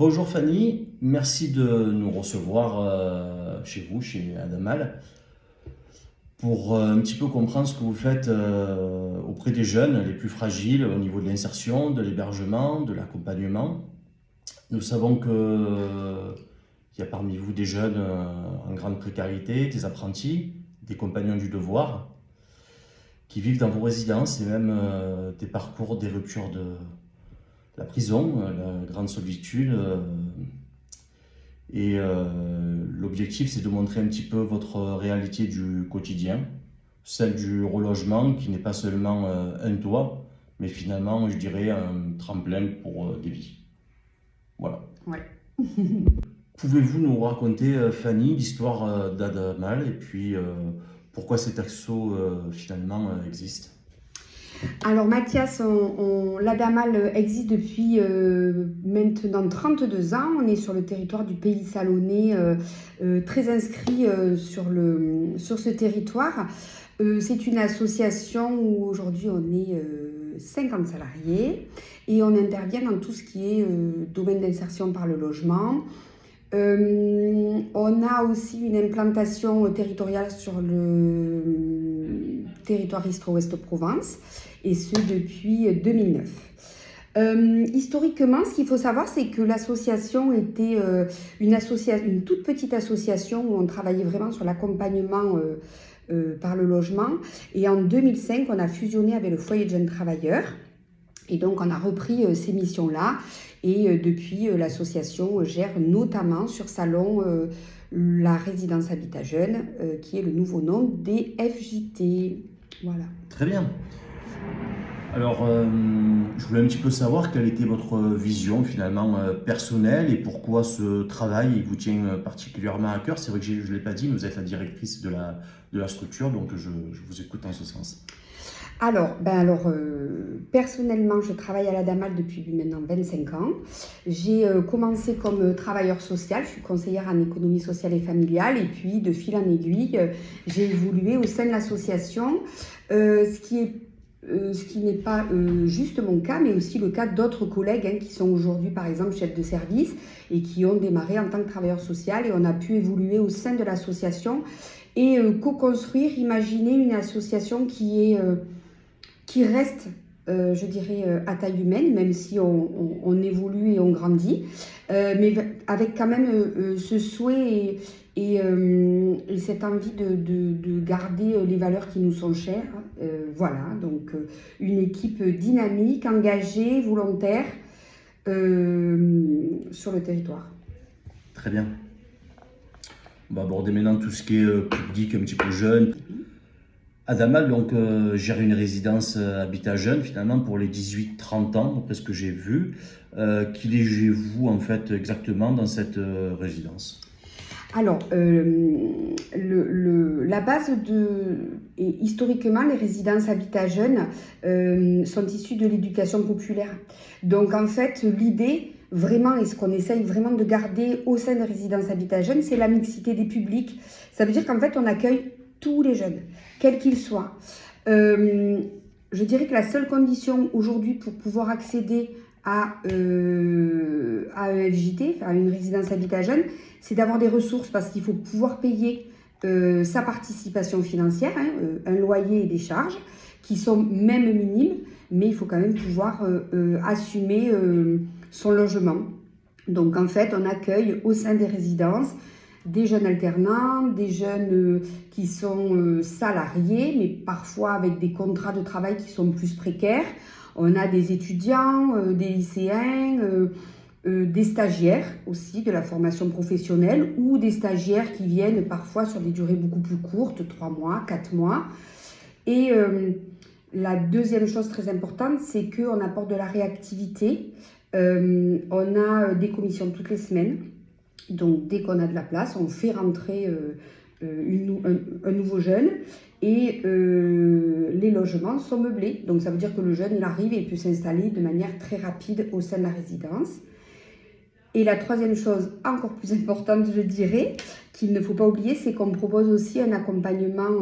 Bonjour Fanny, merci de nous recevoir chez vous, chez Adamal, pour un petit peu comprendre ce que vous faites auprès des jeunes les plus fragiles au niveau de l'insertion, de l'hébergement, de l'accompagnement. Nous savons qu'il y a parmi vous des jeunes en grande précarité, des apprentis, des compagnons du devoir, qui vivent dans vos résidences et même des parcours, des ruptures de la prison, la grande solitude. L'objectif, c'est de montrer un petit peu votre réalité du quotidien, celle du relogement qui n'est pas seulement un toit, mais finalement, je dirais, un tremplin pour des vies. Voilà. Ouais. Pouvez-vous nous raconter, Fanny, l'histoire d'Adamal et puis pourquoi cet asso finalement existe? Alors Mathias, l'Adamal existe depuis maintenant 32 ans. On est sur le territoire du Pays Salonnais, très inscrit sur ce territoire. C'est une association où aujourd'hui on est 50 salariés et on intervient dans tout ce qui est domaine d'insertion par le logement. On a aussi une implantation territoriale sur le territoire Istres-Ouest Provence, et ce depuis 2009. Historiquement, ce qu'il faut savoir, c'est que l'association était une toute petite association où on travaillait vraiment sur l'accompagnement par le logement. Et en 2005, on a fusionné avec le foyer de jeunes travailleurs. Et donc, on a repris ces missions-là. Et depuis, l'association gère notamment sur Salon la résidence Habitat Jeune, qui est le nouveau nom des FJT. Voilà. Très bien. Alors, je voulais un petit peu savoir quelle était votre vision finalement personnelle et pourquoi ce travail vous tient particulièrement à cœur. C'est vrai que je ne l'ai pas dit, mais vous êtes la directrice de la structure, donc je vous écoute en ce sens. Alors, personnellement, je travaille à l'Adamal depuis maintenant 25 ans. J'ai commencé comme travailleur social, je suis conseillère en économie sociale et familiale, et puis de fil en aiguille, j'ai évolué au sein de l'association, ce qui n'est pas juste mon cas, mais aussi le cas d'autres collègues qui sont aujourd'hui, par exemple, chefs de service et qui ont démarré en tant que travailleur social, et on a pu évoluer au sein de l'association et co-construire, imaginer une association qui reste, je dirais, à taille humaine, même si on évolue et on grandit, mais avec quand même ce souhait et cette envie de garder les valeurs qui nous sont chères. Voilà, donc une équipe dynamique, engagée, volontaire sur le territoire. Très bien. On va aborder maintenant tout ce qui est public un petit peu jeune. Adamal donc, gère une résidence Habitat Jeune finalement pour les 18-30 ans, d'après ce que j'ai vu. Qui légez-vous en fait exactement dans cette résidence? Alors, la base et historiquement, les résidences Habitat Jeune sont issues de l'éducation populaire. Donc, en fait, l'idée, vraiment, et ce qu'on essaye vraiment de garder au sein de résidences Habitat Jeune, c'est la mixité des publics. Ça veut dire qu'en fait, on accueille tous les jeunes, quels qu'ils soient. Je dirais que la seule condition aujourd'hui pour pouvoir accéder à un FJT, à une résidence Habitat Jeune, c'est d'avoir des ressources, parce qu'il faut pouvoir payer sa participation financière, un loyer et des charges qui sont même minimes, mais il faut quand même pouvoir assumer son logement. Donc en fait, on accueille au sein des résidences des jeunes alternants, des jeunes qui sont salariés, mais parfois avec des contrats de travail qui sont plus précaires. On a des étudiants, des lycéens, des stagiaires aussi de la formation professionnelle, ou des stagiaires qui viennent parfois sur des durées beaucoup plus courtes, 3 mois, 4 mois. Et la deuxième chose très importante, c'est qu'on apporte de la réactivité. On a des commissions toutes les semaines. Donc, dès qu'on a de la place, on fait rentrer un nouveau jeune, et les logements sont meublés. Donc, ça veut dire que le jeune, il arrive et il peut s'installer de manière très rapide au sein de la résidence. Et la troisième chose, encore plus importante, je dirais, qu'il ne faut pas oublier, c'est qu'on propose aussi un accompagnement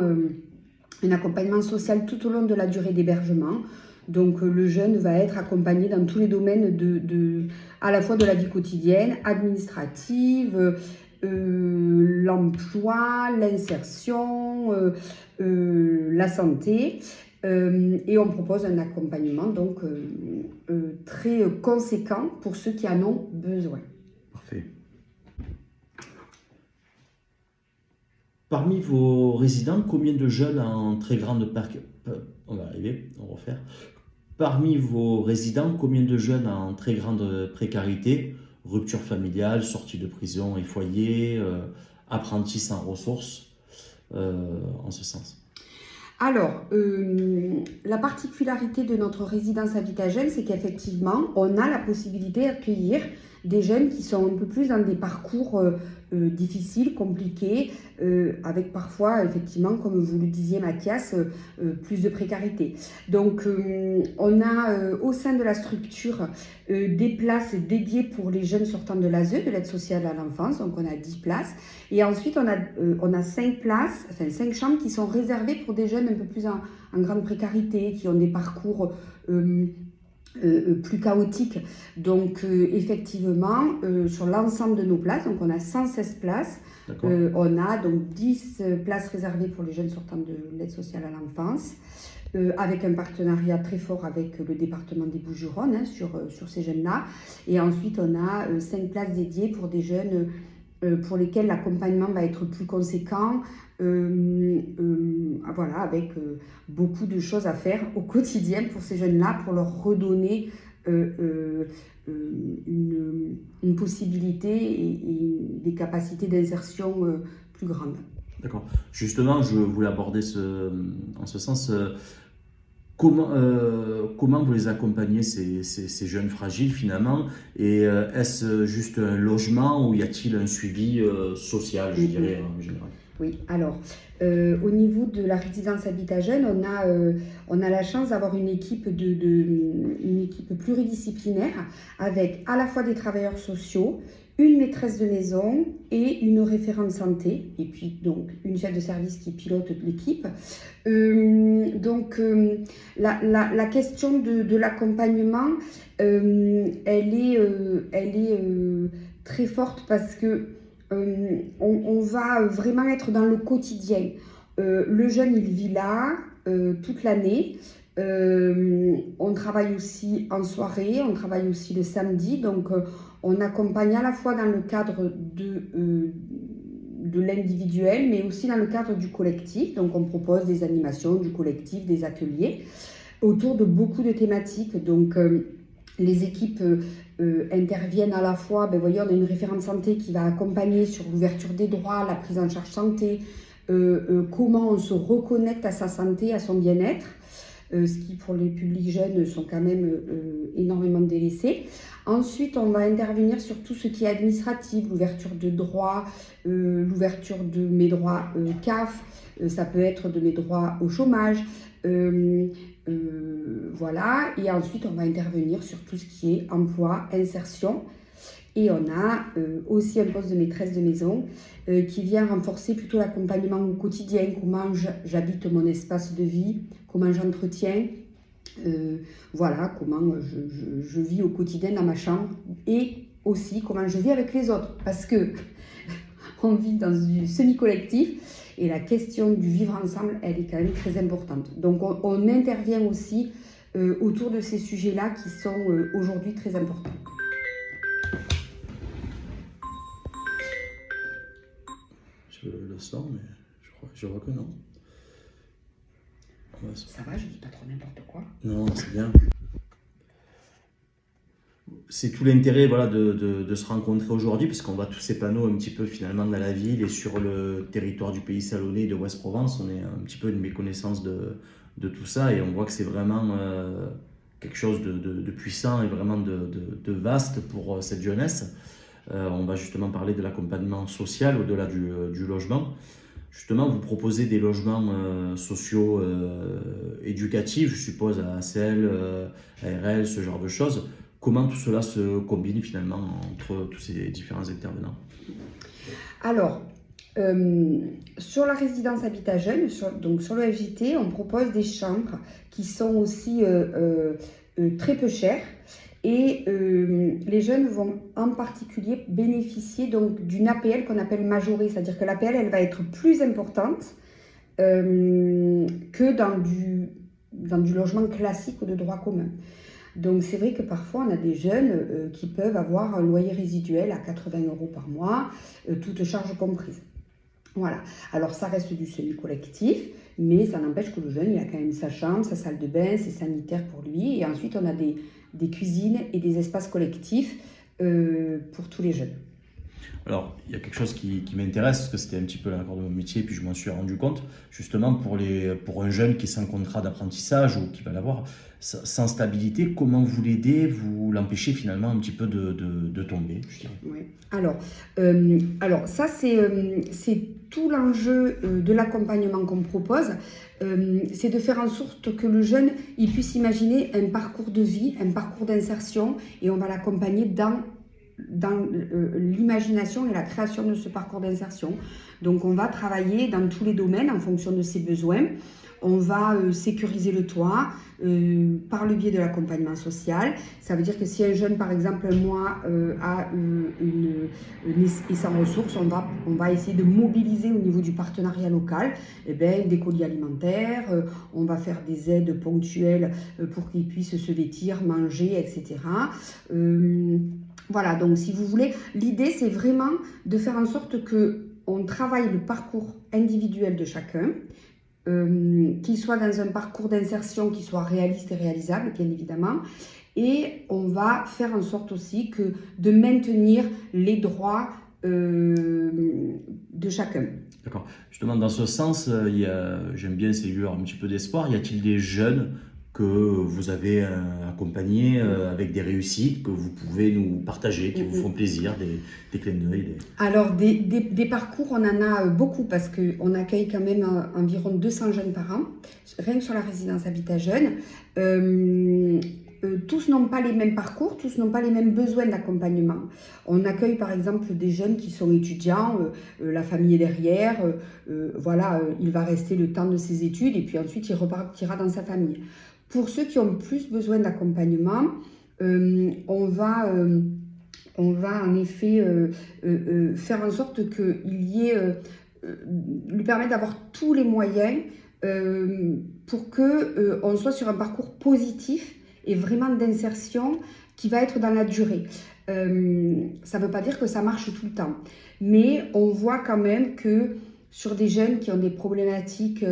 social tout au long de la durée d'hébergement. Donc le jeune va être accompagné dans tous les domaines à la fois de la vie quotidienne, administrative, l'emploi, l'insertion, la santé. Et on propose un accompagnement donc très conséquent pour ceux qui en ont besoin. Parfait. Parmi vos résidents, combien de jeunes en très grande on va arriver, on va refaire. Parmi vos résidents, combien de jeunes en très grande précarité, rupture familiale, sortie de prison et foyer, apprentis sans ressources, en ce sens? Alors, la particularité de notre résidence Habitat Jeunes, c'est qu'effectivement, on a la possibilité d'accueillir des jeunes qui sont un peu plus dans des parcours difficiles, compliqués, avec parfois, effectivement, comme vous le disiez Mathias, plus de précarité. Donc, on a au sein de la structure des places dédiées pour les jeunes sortant de l'ASE, de l'aide sociale à l'enfance, donc on a 10 places. Et ensuite, on a 5 places, enfin 5 chambres qui sont réservées pour des jeunes un peu plus en grande précarité, qui ont des parcours plus chaotiques. Donc effectivement, sur l'ensemble de nos places, donc on a 116 places, on a donc 10 places réservées pour les jeunes sortant de l'aide sociale à l'enfance, avec un partenariat très fort avec le département des Bouches-du-Rhône sur ces jeunes-là. Et ensuite, on a 5 places dédiées pour des jeunes pour lesquels l'accompagnement va être plus conséquent, voilà, avec beaucoup de choses à faire au quotidien pour ces jeunes-là, pour leur redonner une possibilité et des capacités d'insertion plus grandes. D'accord. Justement, je voulais aborder en ce sens, comment vous les accompagnez, ces jeunes fragiles finalement, et est-ce juste un logement ou y a-t-il un suivi social, je dirais, en général? Oui, alors, au niveau de la résidence Habitat Jeunes, on a la chance d'avoir une équipe une équipe pluridisciplinaire avec à la fois des travailleurs sociaux, une maîtresse de maison et une référente santé, et puis donc une chef de service qui pilote l'équipe. La question de l'accompagnement, elle est très forte parce que on va vraiment être dans le quotidien. Le jeune, il vit là toute l'année. On travaille aussi en soirée, on travaille aussi le samedi. Donc, on accompagne à la fois dans le cadre de l'individuel, mais aussi dans le cadre du collectif. Donc, on propose des animations du collectif, des ateliers autour de beaucoup de thématiques. Donc, les équipes interviennent à la fois, ben voyez, on a une référente santé qui va accompagner sur l'ouverture des droits, la prise en charge santé, comment on se reconnecte à sa santé, à son bien-être, ce qui pour les publics jeunes sont quand même énormément délaissés. Ensuite, on va intervenir sur tout ce qui est administratif, l'ouverture de droits, l'ouverture de mes droits CAF, ça peut être de mes droits au chômage, voilà, et ensuite on va intervenir sur tout ce qui est emploi, insertion, et on a aussi un poste de maîtresse de maison qui vient renforcer plutôt l'accompagnement au quotidien, comment j'habite mon espace de vie, comment j'entretiens, voilà, comment je vis au quotidien dans ma chambre, et aussi comment je vis avec les autres, parce que on vit dans du semi-collectif, et la question du vivre ensemble, elle est quand même très importante. Donc on intervient aussi autour de ces sujets-là qui sont aujourd'hui très importants. Je le sens, mais je crois que non. Ouais, ça va, je dis pas trop n'importe quoi. Non, c'est bien. C'est tout l'intérêt, voilà, de se rencontrer aujourd'hui, parce qu'on voit tous ces panneaux un petit peu finalement dans la ville et sur le territoire du Pays Salonnais de Ouest-Provence. On est un petit peu une méconnaissance de tout ça, et on voit que c'est vraiment quelque chose de puissant et vraiment de vaste pour cette jeunesse. On va justement parler de l'accompagnement social au-delà du logement. Justement, vous proposez des logements sociaux éducatifs, je suppose, à ASL, ARL, ce genre de choses. Comment tout cela se combine finalement entre tous ces différents intervenants? Alors, Sur la résidence Habitat Jeune, donc sur le FJT, on propose des chambres qui sont aussi très peu chères. Et les jeunes vont en particulier bénéficier donc d'une APL qu'on appelle majorée, c'est-à-dire que l'APL elle va être plus importante que dans du logement classique ou de droit commun. Donc c'est vrai que parfois on a des jeunes qui peuvent avoir un loyer résiduel à 80 € par mois, toutes charges comprises. Voilà, alors ça reste du semi-collectif, mais ça n'empêche que le jeune, il a quand même sa chambre, sa salle de bain, c'est sanitaire pour lui. Et ensuite, on a des cuisines et des espaces collectifs pour tous les jeunes. Alors, il y a quelque chose qui m'intéresse, parce que c'était un petit peu l'accord de mon métier, puis je m'en suis rendu compte, justement pour un jeune qui est sans contrat d'apprentissage ou qui va l'avoir, sans stabilité, comment vous l'aidez, vous l'empêchez finalement un petit peu de tomber, je dirais. Oui. Alors ça, c'est tout l'enjeu de l'accompagnement qu'on propose, c'est de faire en sorte que le jeune il puisse imaginer un parcours de vie, un parcours d'insertion, et on va l'accompagner dans l'imagination et la création de ce parcours d'insertion. Donc on va travailler dans tous les domaines en fonction de ses besoins. On va sécuriser le toit par le biais de l'accompagnement social. Ça veut dire que si un jeune, par exemple, un mois, est sans ressources, on va essayer de mobiliser au niveau du partenariat local des colis alimentaires, on va faire des aides ponctuelles pour qu'ils puissent se vêtir, manger, etc. Voilà, donc si vous voulez, l'idée c'est vraiment de faire en sorte qu'on travaille le parcours individuel de chacun, qu'il soit dans un parcours d'insertion qui soit réaliste et réalisable, bien évidemment, et on va faire en sorte aussi de maintenir les droits de chacun. D'accord. Justement, dans ce sens, j'aime bien ces lueurs un petit peu d'espoir. Y a-t-il des jeunes que vous avez accompagnés avec des réussites, que vous pouvez nous partager, qui vous font plaisir, des clins d'œil Alors, des parcours, on en a beaucoup parce qu'on accueille quand même environ 200 jeunes par an, rien que sur la résidence Habitat Jeune. Tous n'ont pas les mêmes parcours, tous n'ont pas les mêmes besoins d'accompagnement. On accueille par exemple des jeunes qui sont étudiants, la famille est derrière, il va rester le temps de ses études et puis ensuite il repartira dans sa famille. Pour ceux qui ont plus besoin d'accompagnement, on va en effet faire en sorte qu'il y ait, lui permettre d'avoir tous les moyens pour qu'on soit sur un parcours positif et vraiment d'insertion qui va être dans la durée. Ça ne veut pas dire que ça marche tout le temps, mais on voit quand même que sur des jeunes qui ont des problématiques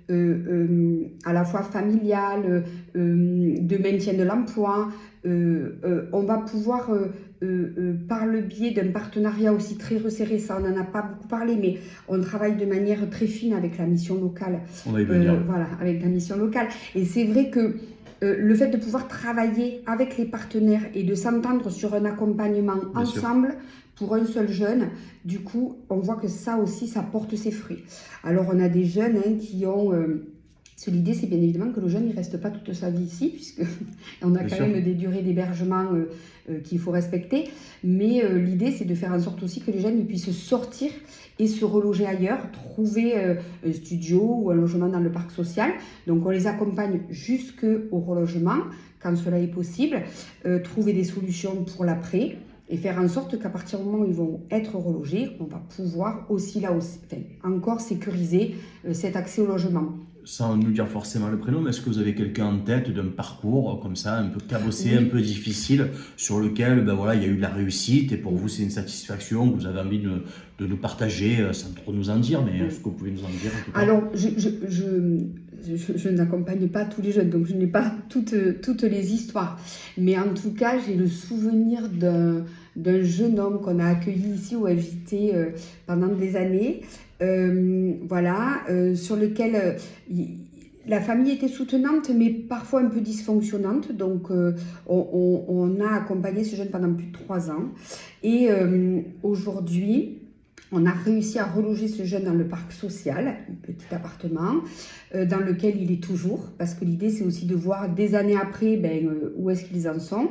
à la fois familiales, de maintien de l'emploi, on va pouvoir, par le biais d'un partenariat aussi très resserré, ça on n'en a pas beaucoup parlé, mais on travaille de manière très fine avec la mission locale. On va y venir. Avec la mission locale. Et c'est vrai que le fait de pouvoir travailler avec les partenaires et de s'entendre sur un accompagnement Bien ensemble, sûr. pour un seul jeune, du coup, on voit que ça aussi, ça porte ses fruits. Alors, on a des jeunes qui ont... l'idée, c'est bien évidemment que le jeune ne reste pas toute sa vie ici, puisqu'on a quand même des durées d'hébergement qu'il faut respecter. Mais l'idée, c'est de faire en sorte aussi que les jeunes puissent sortir et se reloger ailleurs, trouver un studio ou un logement dans le parc social. Donc, on les accompagne jusqu'au relogement, quand cela est possible, trouver des solutions pour l'après, et faire en sorte qu'à partir du moment où ils vont être relogés, on va pouvoir aussi encore sécuriser cet accès au logement. Sans nous dire forcément le prénom, mais est-ce que vous avez quelqu'un en tête d'un parcours comme ça, un peu cabossé, un peu difficile, sur lequel il y a eu de la réussite et pour vous c'est une satisfaction que vous avez envie de nous partager sans trop nous en dire, mais est-ce que vous pouvez nous en dire en tout cas? Alors, je n'accompagne pas tous les jeunes, donc je n'ai pas toutes les histoires. Mais en tout cas, j'ai le souvenir d'un jeune homme qu'on a accueilli ici au FJT pendant des années, sur lequel la famille était soutenante, mais parfois un peu dysfonctionnante. Donc, on a accompagné ce jeune pendant plus de 3 ans. Et aujourd'hui, on a réussi à reloger ce jeune dans le parc social, un petit appartement, dans lequel il est toujours, parce que l'idée c'est aussi de voir des années après où est-ce qu'ils en sont.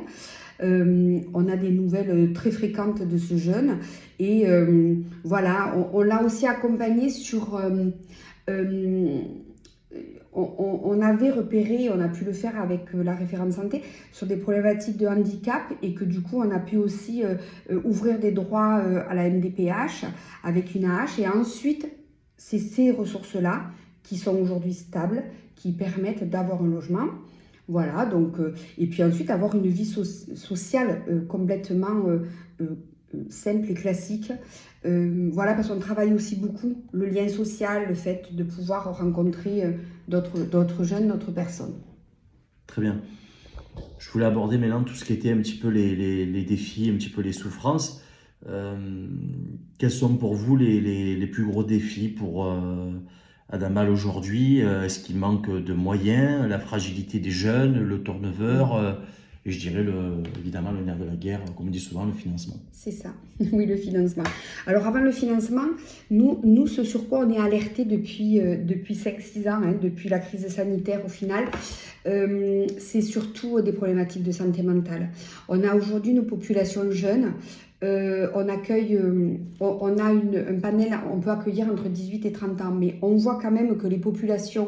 On a des nouvelles très fréquentes de ce jeune. Et voilà, on l'a aussi accompagné sur... on avait repéré, on a pu le faire avec la référente santé, sur des problématiques de handicap et que du coup on a pu aussi ouvrir des droits à la MDPH avec une AH. Et ensuite, c'est ces ressources-là qui sont aujourd'hui stables, qui permettent d'avoir un logement. Voilà, donc, et puis ensuite avoir une vie sociale complètement simple et classique. Voilà, parce qu'on travaille aussi beaucoup le lien social, le fait de pouvoir rencontrer d'autres jeunes, d'autres personnes. Très bien. Je voulais aborder maintenant tout ce qui était un petit peu les défis, un petit peu les souffrances. Quels sont pour vous les plus gros défis pour Adamal aujourd'hui? Est-ce qu'il manque de moyens, la fragilité des jeunes, le turnover et je dirais évidemment le nerf de la guerre, comme on dit souvent, le financement. C'est ça, oui, le financement. Alors avant le financement, nous ce sur quoi on est alerté depuis 5-6 ans, hein, depuis la crise sanitaire au final, c'est surtout des problématiques de santé mentale. On a aujourd'hui une population jeune, on accueille, on a un panel, on peut accueillir entre 18 et 30 ans, mais on voit quand même que les populations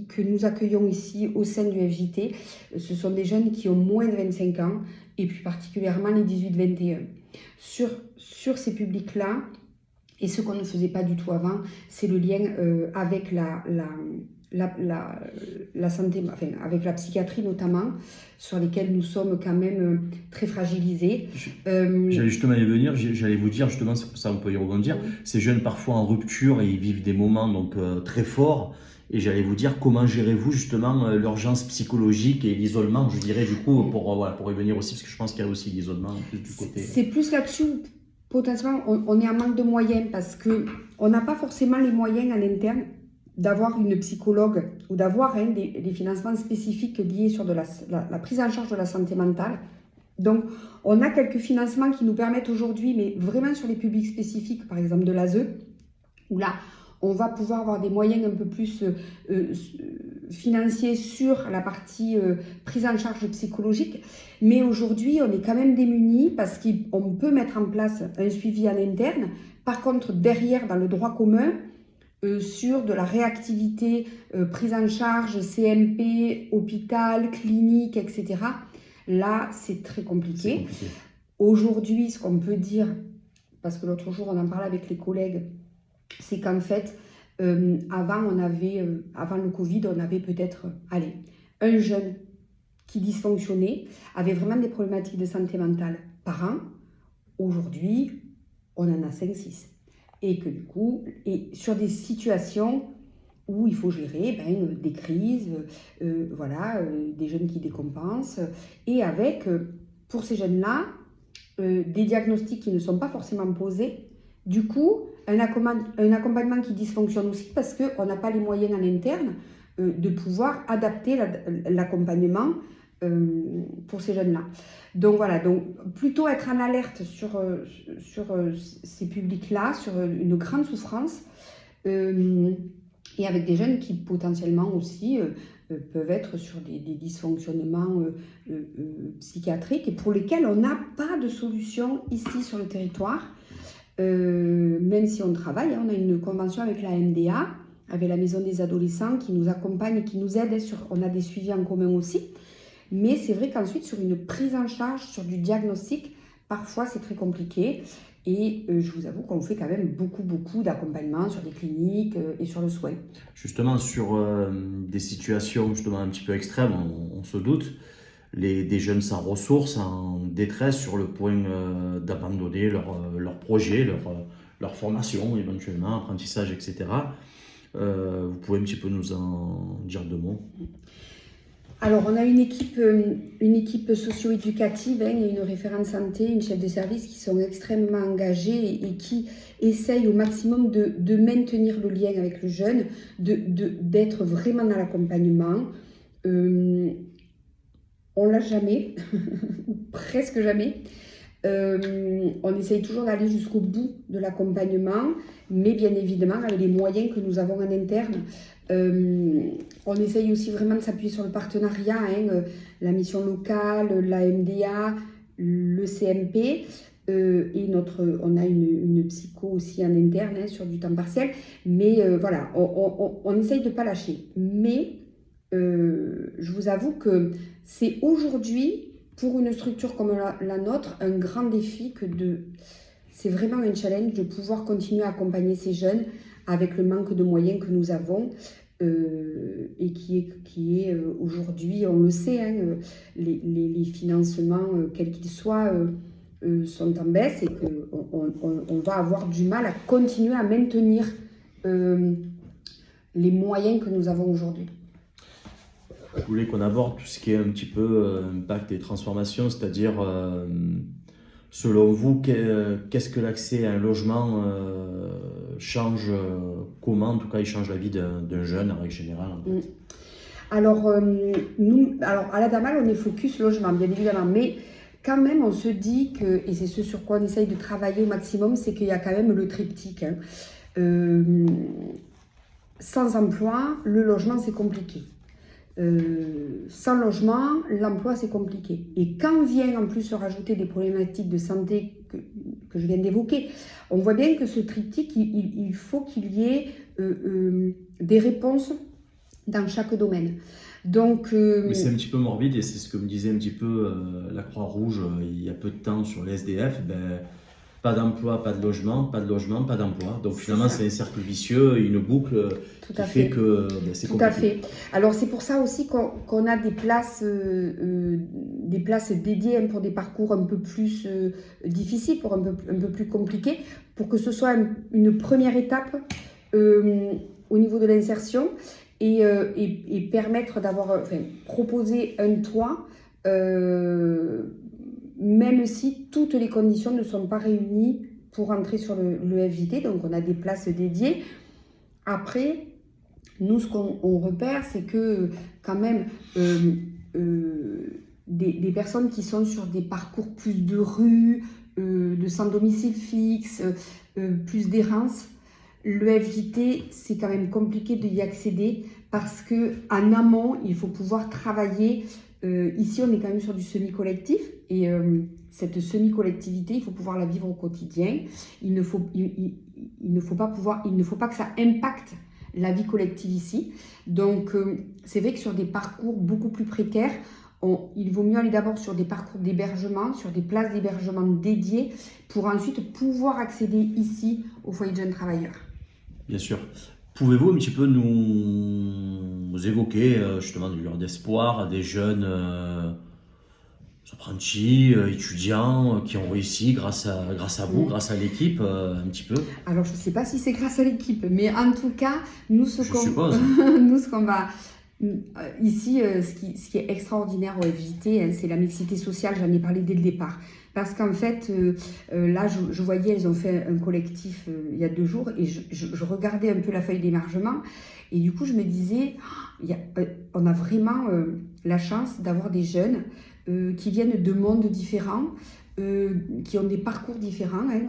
que nous accueillons ici au sein du FJT, ce sont des jeunes qui ont moins de 25 ans et plus particulièrement les 18-21. Sur ces publics-là, et ce qu'on ne faisait pas du tout avant, c'est le lien avec la santé, enfin, avec la psychiatrie notamment, sur lesquels nous sommes quand même très fragilisés. J'allais justement y venir, j'allais vous dire justement, c'est pour ça on peut y rebondir, ces jeunes parfois en rupture et ils vivent des moments donc très forts. Et j'allais vous dire comment gérez-vous justement l'urgence psychologique et l'isolement, je dirais du coup, pour y venir aussi, parce que je pense qu'il y a aussi l'isolement du côté... C'est plus là-dessus, potentiellement, on est en manque de moyens parce qu'on n'a pas forcément les moyens à l'interne d'avoir une psychologue ou d'avoir des financements spécifiques liés sur la prise en charge de la santé mentale. Donc, on a quelques financements qui nous permettent aujourd'hui, mais vraiment sur les publics spécifiques, par exemple de l'ASE, où là, on va pouvoir avoir des moyens un peu plus financiers sur la partie prise en charge psychologique. Mais aujourd'hui, on est quand même démunis parce qu'on peut mettre en place un suivi en interne. Par contre, derrière, dans le droit commun, sur de la réactivité, prise en charge, CMP, hôpital, clinique, etc., là, c'est très compliqué. Aujourd'hui, ce qu'on peut dire, parce que l'autre jour, on en parlait avec les collègues, c'est qu'en fait, avant le Covid, on avait peut-être, un jeune qui dysfonctionnait, avait vraiment des problématiques de santé mentale par an. Aujourd'hui, on en a 5-6. Et que du coup, sur des situations où il faut gérer des crises, des jeunes qui décompensent, et avec, pour ces jeunes-là, des diagnostics qui ne sont pas forcément posés. Du coup, un accompagnement qui dysfonctionne aussi parce qu'on n'a pas les moyens en interne de pouvoir adapter l'accompagnement pour ces jeunes-là. Donc voilà, donc plutôt être en alerte sur ces publics-là, sur une grande souffrance et avec des jeunes qui potentiellement aussi peuvent être sur des dysfonctionnements psychiatriques et pour lesquels on n'a pas de solution ici sur le territoire. Même si on travaille, on a une convention avec la MDA, avec la Maison des Adolescents qui nous accompagne et qui nous aide, on a des suivis en commun aussi. Mais c'est vrai qu'ensuite, sur une prise en charge, sur du diagnostic, parfois c'est très compliqué. Et je vous avoue qu'on fait quand même beaucoup d'accompagnement sur des cliniques et sur le soin. Justement, sur des situations justement un petit peu extrêmes, on se doute, des jeunes sans ressources, en détresse, sur le point d'abandonner leur projet, leur formation éventuellement, apprentissage, etc. Vous pouvez un petit peu nous en dire deux mots? Alors, on a une équipe socio-éducative et une référente santé, une chef de service qui sont extrêmement engagés et qui essayent au maximum de maintenir le lien avec le jeune, d'être vraiment dans l'accompagnement. On l'a jamais, presque jamais. On essaye toujours d'aller jusqu'au bout de l'accompagnement, mais bien évidemment avec les moyens que nous avons en interne. On essaye aussi vraiment de s'appuyer sur le partenariat, la mission locale, la MDA, le CMP et on a une psycho aussi en interne hein, sur du temps partiel. Mais voilà, on essaye de ne pas lâcher. Mais je vous avoue que c'est aujourd'hui, pour une structure comme la nôtre, un grand défi c'est vraiment un challenge de pouvoir continuer à accompagner ces jeunes avec le manque de moyens que nous avons et qui est aujourd'hui, on le sait, hein, les financements, quels qu'ils soient, sont en baisse et qu'on va avoir du mal à continuer à maintenir les moyens que nous avons aujourd'hui. Je voulais qu'on aborde tout ce qui est un petit peu impact et transformation, c'est-à-dire, selon vous, qu'est-ce que l'accès à un logement change, comment en tout cas il change la vie d'un jeune en règle générale en fait. Alors, alors, à la Damal, on est focus logement, bien évidemment, mais quand même, on se dit que, et c'est ce sur quoi on essaye de travailler au maximum, c'est qu'il y a quand même le triptyque. Hein. Sans emploi, le logement, c'est compliqué. Sans logement, l'emploi, c'est compliqué. Et quand vient en plus se rajouter des problématiques de santé que je viens d'évoquer, on voit bien que ce triptyque, il faut qu'il y ait des réponses dans chaque domaine. Donc, mais c'est un petit peu morbide et c'est ce que me disait un petit peu la Croix-Rouge il y a peu de temps sur les SDF. Ben, pas d'emploi, pas de logement, pas de logement, pas d'emploi. Donc finalement, c'est un cercle vicieux, une boucle qui fait que c'est compliqué. Tout à fait. Alors c'est pour ça aussi qu'on a des places dédiées hein, pour des parcours un peu plus difficiles, pour un peu plus compliqués, pour que ce soit une première étape au niveau de l'insertion et permettre d'avoir, proposer un toit. Même si toutes les conditions ne sont pas réunies pour entrer sur le FJT, donc on a des places dédiées. Après, nous, ce qu'on repère, c'est que quand même, des personnes qui sont sur des parcours plus de rue, de sans domicile fixe, plus d'errance, le FJT, c'est quand même compliqué d'y accéder parce qu'en amont, il faut pouvoir travailler. Ici, on est quand même sur du semi-collectif et cette semi-collectivité, il faut pouvoir la vivre au quotidien. Il ne faut pas que ça impacte la vie collective ici. Donc, c'est vrai que sur des parcours beaucoup plus précaires, il vaut mieux aller d'abord sur des parcours d'hébergement, sur des places d'hébergement dédiées pour ensuite pouvoir accéder ici au foyer de jeunes travailleurs. Bien sûr. Pouvez-vous un petit peu nous évoquer justement des lueurs d'espoir, des jeunes apprentis, étudiants qui ont réussi grâce à vous, grâce à l'équipe, un petit peu? Alors je ne sais pas si c'est grâce à l'équipe, mais en tout cas, nous ce qu'on va... Ici, ce qui est extraordinaire au FJT, hein, c'est la mixité sociale, j'en ai parlé dès le départ. Parce qu'en fait, là, je voyais, elles ont fait un collectif il y a 2 jours et je regardais un peu la feuille d'émargement et du coup, je me disais, on a vraiment la chance d'avoir des jeunes qui viennent de mondes différents, qui ont des parcours différents. Hein.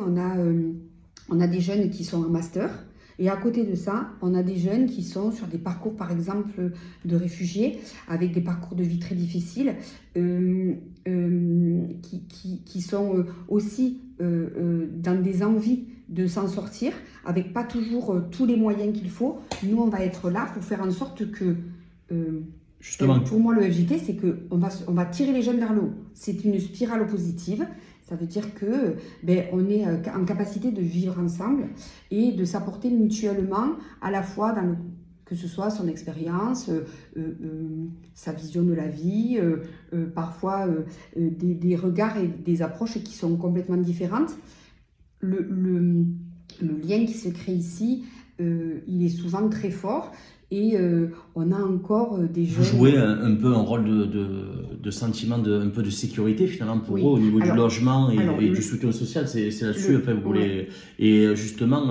On a des jeunes qui sont en master. Et à côté de ça, on a des jeunes qui sont sur des parcours, par exemple, de réfugiés, avec des parcours de vie très difficiles, qui sont aussi dans des envies de s'en sortir, avec pas toujours tous les moyens qu'il faut. Nous, on va être là pour faire en sorte que... Justement. Pour moi, le FJT, c'est qu'on va tirer les jeunes vers le haut. C'est une spirale positive. Ça veut dire que on est en capacité de vivre ensemble et de s'apporter mutuellement, à la fois que ce soit son expérience, sa vision de la vie, parfois des regards et des approches qui sont complètement différentes. Le lien qui se crée ici, il est souvent très fort. Et on a encore des jeunes... Vous jouez un peu un rôle de sentiment un peu de sécurité finalement pour eux au niveau du logement et du soutien social, c'est là-dessus, vous voulez... Et justement,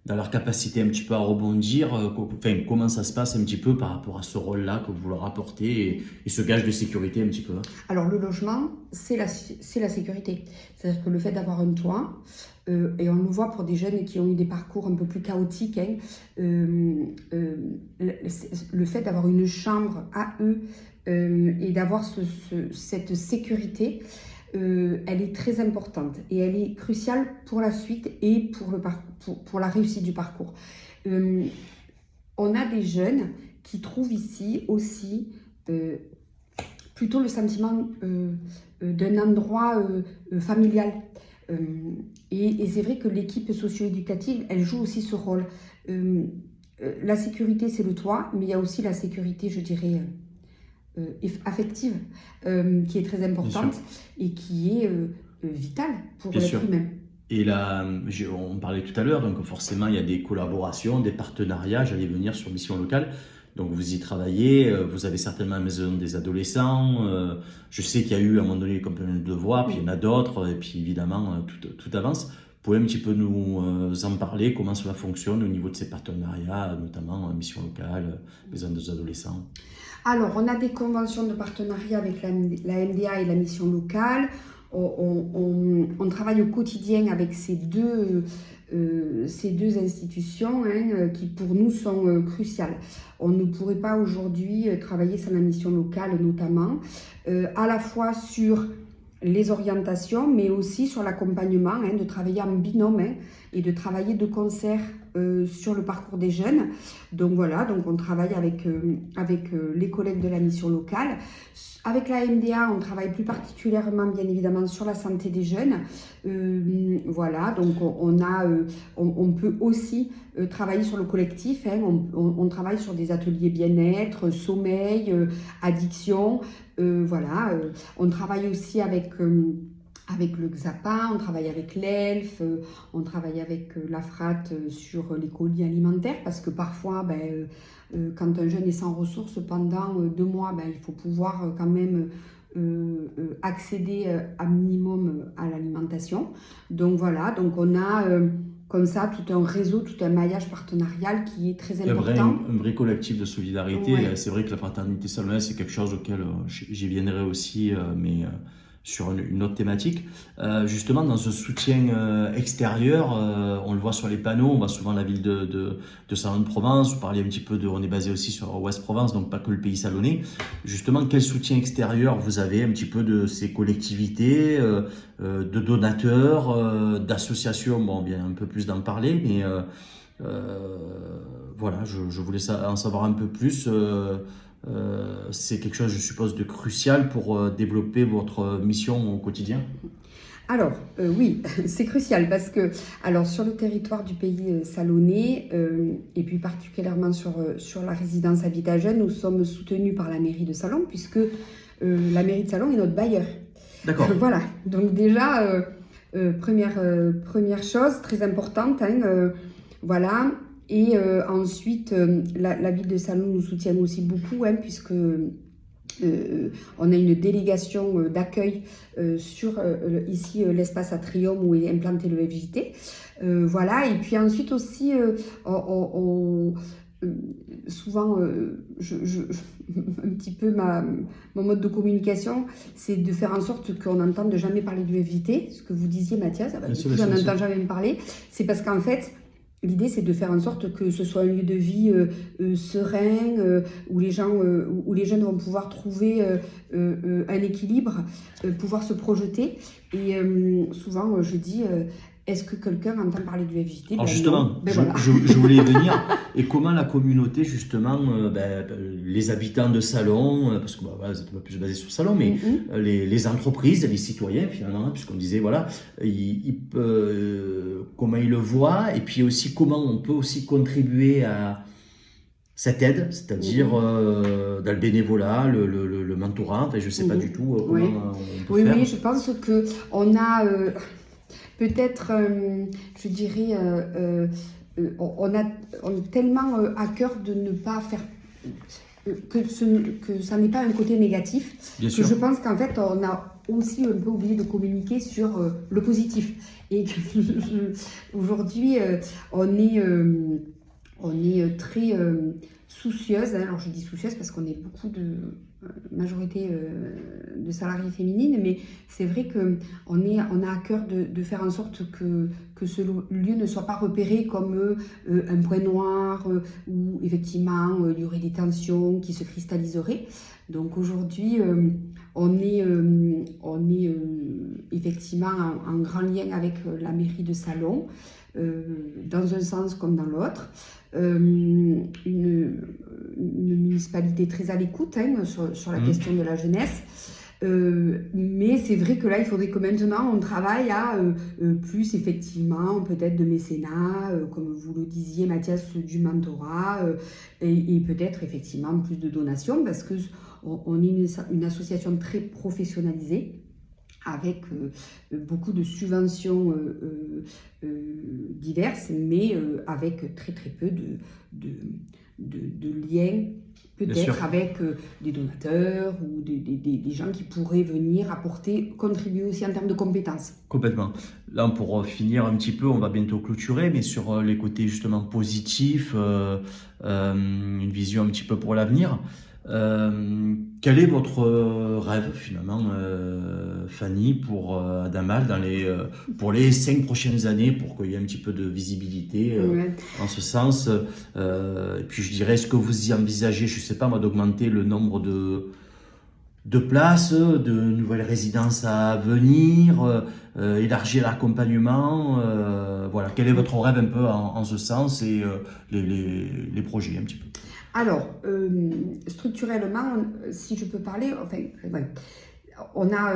dans leur capacité un petit peu à rebondir, comment ça se passe un petit peu par rapport à ce rôle-là que vous leur apportez et ce gage de sécurité un petit peu? Alors le logement, c'est la sécurité. C'est-à-dire que le fait d'avoir un toit, et on le voit pour des jeunes qui ont eu des parcours un peu plus chaotiques, hein, le fait d'avoir une chambre à eux et d'avoir cette sécurité, elle est très importante et elle est cruciale pour la suite et pour la réussite du parcours. On a des jeunes qui trouvent ici aussi plutôt le sentiment d'un endroit familial. Et c'est vrai que l'équipe socio-éducative, elle joue aussi ce rôle. La sécurité, c'est le toit, mais il y a aussi la sécurité, je dirais, affective, qui est très importante et qui est vitale pour l'être humain. Et là, on parlait tout à l'heure, donc forcément il y a des collaborations, des partenariats, j'allais venir sur Mission Locale. Donc vous y travaillez, vous avez certainement la maison des adolescents, je sais qu'il y a eu à un moment donné les compléments de devoirs, puis il y en a d'autres, et puis évidemment tout avance. Vous pouvez un petit peu nous en parler, comment cela fonctionne au niveau de ces partenariats, notamment Mission Locale, maison des adolescents? Alors, on a des conventions de partenariat avec la MDA et la Mission Locale. On travaille au quotidien avec ces deux institutions qui pour nous sont cruciales. On ne pourrait pas aujourd'hui travailler sans la Mission Locale notamment, à la fois sur les orientations, mais aussi sur l'accompagnement, de travailler en binôme et de travailler de concert sur le parcours des jeunes. Donc voilà, donc on travaille avec les collègues de la Mission Locale. Avec la MDA, on travaille plus particulièrement, bien évidemment, sur la santé des jeunes. Voilà, donc on peut aussi travailler sur le collectif. On travaille sur des ateliers bien-être, sommeil, addiction. Voilà, on travaille aussi avec le XAPA, on travaille avec l'ELF, on travaille avec la FRAT sur les colis alimentaires parce que parfois, quand un jeune est sans ressources pendant 2 mois, il faut pouvoir quand même accéder à minimum à l'alimentation. Donc voilà, donc on a comme ça tout un réseau, tout un maillage partenarial qui est très important. Un vrai collectif de solidarité. Ouais. C'est vrai que la fraternité salonnaise, c'est quelque chose auquel j'y viendrai aussi, mais sur une autre thématique. Justement, dans ce soutien extérieur, on le voit sur les panneaux, on voit souvent la ville de Salon-de-Provence, vous parliez un petit peu on est basé aussi sur Ouest-Provence, donc pas que le pays salonnais. Justement, quel soutien extérieur vous avez un petit peu de ces collectivités, de donateurs, d'associations, bon, bien un peu plus d'en parler, mais voilà, je voulais en savoir un peu plus. C'est quelque chose, je suppose, de crucial pour développer votre mission au quotidien? Alors, oui, c'est crucial parce que, alors, sur le territoire du pays salonnais, et puis particulièrement sur la résidence Habitat Jeunes, nous sommes soutenus par la mairie de Salon, puisque la mairie de Salon est notre bailleur. D'accord. Voilà, donc déjà, première chose très importante, voilà. Et ensuite, la ville de Salon nous soutient aussi beaucoup, puisque on a une délégation d'accueil sur ici l'espace Atrium où est implanté le FJT. Voilà, et puis ensuite aussi, souvent, un petit peu mon mode de communication, c'est de faire en sorte qu'on n'entende jamais parler du FJT, ce que vous disiez Mathias, on n'entend jamais me parler, c'est parce qu'en fait, l'idée, c'est de faire en sorte que ce soit un lieu de vie serein, où les jeunes vont pouvoir trouver un équilibre, pouvoir se projeter. Et souvent, je dis, est-ce que quelqu'un entend parler du FJT? Alors justement, je voulais y venir. Et comment la communauté, justement, les habitants de Salon, parce que voilà, c'est un peu plus basé sur Salon, mais les entreprises, les citoyens finalement, puisqu'on disait, voilà, comment ils le voient, et puis aussi comment on peut aussi contribuer à cette aide, c'est-à-dire dans le bénévolat, le mentorat, enfin je ne sais pas du tout comment on peut faire. Oui, je pense qu'on a... peut-être, je dirais, on a tellement à cœur de ne pas faire que ça n'est pas un côté négatif. Bien sûr. Je pense qu'en fait, on a aussi un peu oublié de communiquer sur le positif. Et aujourd'hui, on est très soucieuse. Alors je dis soucieuse parce qu'on est beaucoup de majorité de salariés féminines, mais c'est vrai qu'on a à cœur de faire en sorte que ce lieu ne soit pas repéré comme un point noir où effectivement il y aurait des tensions qui se cristalliseraient. Donc aujourd'hui, on est effectivement en grand lien avec la mairie de Salon, dans un sens comme dans l'autre. Une municipalité très à l'écoute sur la question de la jeunesse. Mais c'est vrai que là, il faudrait que maintenant on travaille à plus effectivement peut-être de mécénat, comme vous le disiez Mathias, du mentorat, et peut-être effectivement plus de donations, parce que on est une association très professionnalisée, avec beaucoup de subventions diverses, mais avec très très peu de liens, peut-être avec des donateurs ou des gens qui pourraient venir apporter, contribuer aussi en termes de compétences. Complètement. Là, pour finir un petit peu, on va bientôt clôturer, mais sur les côtés justement positifs, une vision un petit peu pour l'avenir. Quel est votre rêve finalement, Fanny, pour Adamal pour les 5 prochaines années, pour qu'il y ait un petit peu de visibilité en ce sens, et puis je dirais, est-ce que vous y envisagez, je ne sais pas moi, d'augmenter le nombre de places, de nouvelles résidences à venir, élargir l'accompagnement, voilà, quel est votre rêve un peu en ce sens, et les projets un petit peu? Alors, structurellement, si je peux parler, enfin, ouais, on a,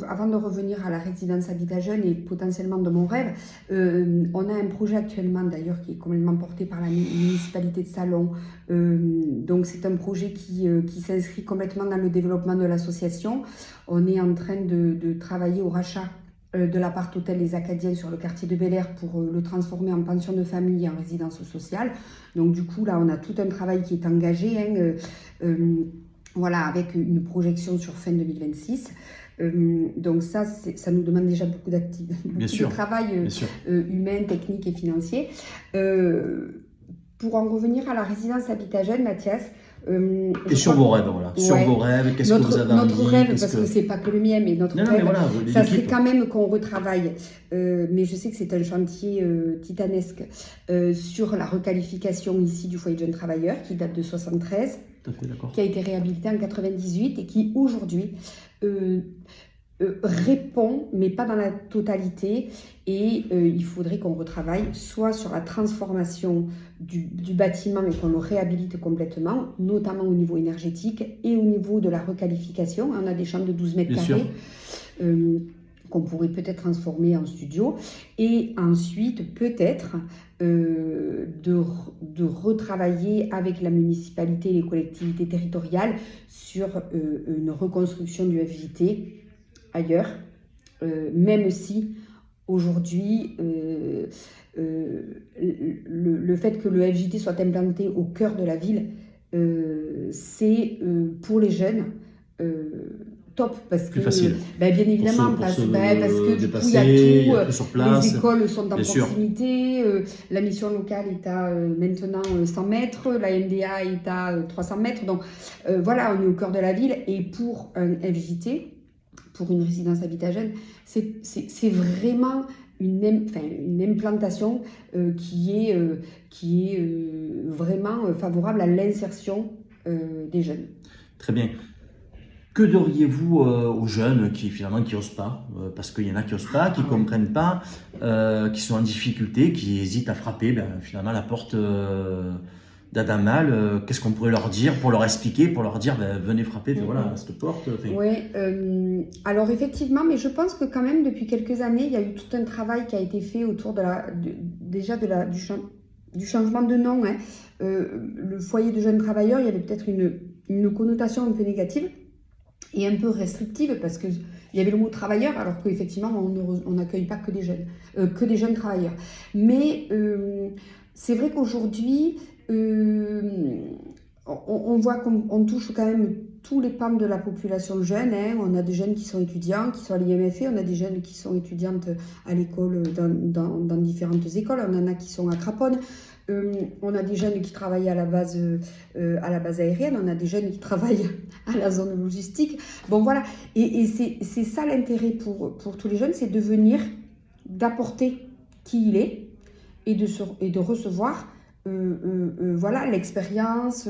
avant de revenir à la résidence Habitat Jeune et potentiellement de mon rêve, on a un projet actuellement d'ailleurs qui est complètement porté par la municipalité de Salon. Donc c'est un projet qui s'inscrit complètement dans le développement de l'association. On est en train de travailler au rachat de l'appart-hôtel Les Acadiens sur le quartier de Bel-Air pour le transformer en pension de famille et en résidence sociale. Donc du coup, là, on a tout un travail qui est engagé, voilà, avec une projection sur fin 2026. Donc ça nous demande déjà beaucoup de travail humain, technique et financier. Pour en revenir à la résidence Habitat Jeune, Mathias, et sur vos rêves, voilà. Sur vos rêves, qu'est-ce que vous avez envie? Notre rêve, parce que c'est pas que le mien, mais notre rêve, mais voilà, ça serait quand même qu'on retravaille. Mais je sais que c'est un chantier titanesque sur la requalification ici du foyer de jeunes travailleurs qui date de 73, qui a été réhabilité en 98 et qui aujourd'hui répond, mais pas dans la totalité, et il faudrait qu'on retravaille soit sur la transformation du bâtiment et qu'on le réhabilite complètement, notamment au niveau énergétique et au niveau de la requalification. On a des chambres de 12 mètres carrés qu'on pourrait peut-être transformer en studio, et ensuite peut-être de retravailler avec la municipalité et les collectivités territoriales sur une reconstruction du FJT ailleurs, même si aujourd'hui le fait que le FJT soit implanté au cœur de la ville, c'est pour les jeunes top, parce que bien évidemment parce que du coup il y a tout, les écoles sont en proximité, la mission locale est à maintenant 100 mètres, la MDA est à 300 mètres, donc voilà, on est au cœur de la ville, et pour un FJT, pour une résidence Habitat Jeune, c'est vraiment une implantation qui est vraiment favorable à l'insertion des jeunes. Très bien. Que diriez-vous aux jeunes qui n'osent pas, parce qu'il y en a qui n'osent pas, qui ne comprennent pas, qui sont en difficulté, qui hésitent à frapper finalement la porte d'Adamal? Qu'est-ce qu'on pourrait leur dire pour leur expliquer, pour leur dire venez frapper voilà, à cette porte? Oui, alors effectivement, mais je pense que quand même depuis quelques années, il y a eu tout un travail qui a été fait autour du changement de nom. Le foyer de jeunes travailleurs, il y avait peut-être une connotation un peu négative et un peu restrictive, parce qu'il y avait le mot travailleur, alors qu'effectivement on n'accueille pas que des jeunes travailleurs. Mais c'est vrai qu'aujourd'hui, on voit qu'on touche quand même tous les pans de la population jeune. On a des jeunes qui sont étudiants, qui sont à l'IMFE, on a des jeunes qui sont étudiantes à l'école, dans différentes écoles, on en a qui sont à Craponne. On a des jeunes qui travaillent à la base aérienne, on a des jeunes qui travaillent à la zone logistique. Bon voilà, et c'est ça l'intérêt pour tous les jeunes, c'est de venir, d'apporter qui il est et de recevoir voilà, l'expérience,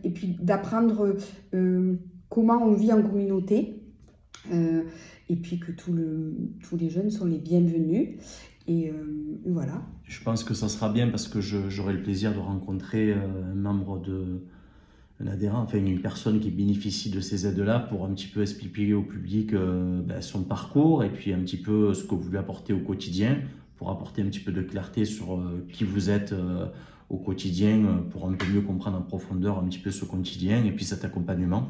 et puis d'apprendre comment on vit en communauté, et puis que tous les jeunes sont les bienvenus. Et voilà. Je pense que ça sera bien parce que j'aurai le plaisir de rencontrer un membre un adhérent, enfin une personne qui bénéficie de ces aides-là pour un petit peu expliquer au public son parcours et puis un petit peu ce que vous lui apportez au quotidien, pour apporter un petit peu de clarté sur qui vous êtes au quotidien, pour un peu mieux comprendre en profondeur un petit peu ce quotidien et puis cet accompagnement.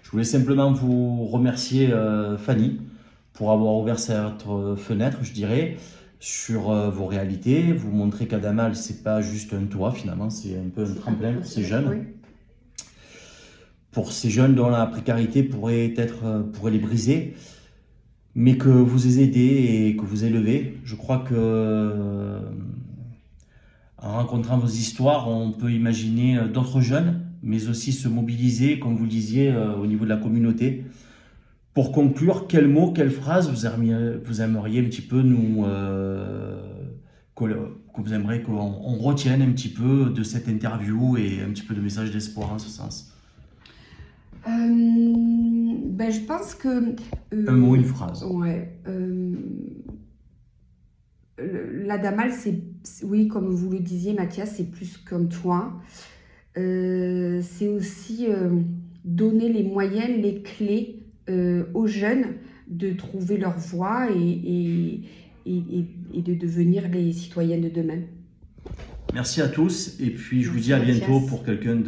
Je voulais simplement vous remercier Fanny pour avoir ouvert cette fenêtre, je dirais, sur vos réalités, vous montrer qu'Adamal, c'est pas juste un toit finalement, c'est un peu un tremplin pour ces jeunes. Oui. Pour ces jeunes dont la précarité pourrait les briser, mais que vous les aidez et que vous élevez. Je crois que en rencontrant vos histoires, on peut imaginer d'autres jeunes, mais aussi se mobiliser, comme vous le disiez, au niveau de la communauté. Pour conclure, quels mots, quelles phrases vous aimeriez un petit peu que vous aimeriez qu'on retienne un petit peu de cette interview et un petit peu de message d'espoir en ce sens? Je pense que... Un mot, une phrase. Ouais. L'Adamal, oui, comme vous le disiez, Mathias, c'est plus qu'un toit. C'est aussi donner les moyens, les clés aux jeunes de trouver leur voie et de devenir les citoyens de demain. Merci à tous et puis je vous dis à bientôt pour quelqu'un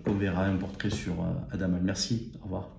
qu'on verra un portrait sur Adamal. Merci, au revoir.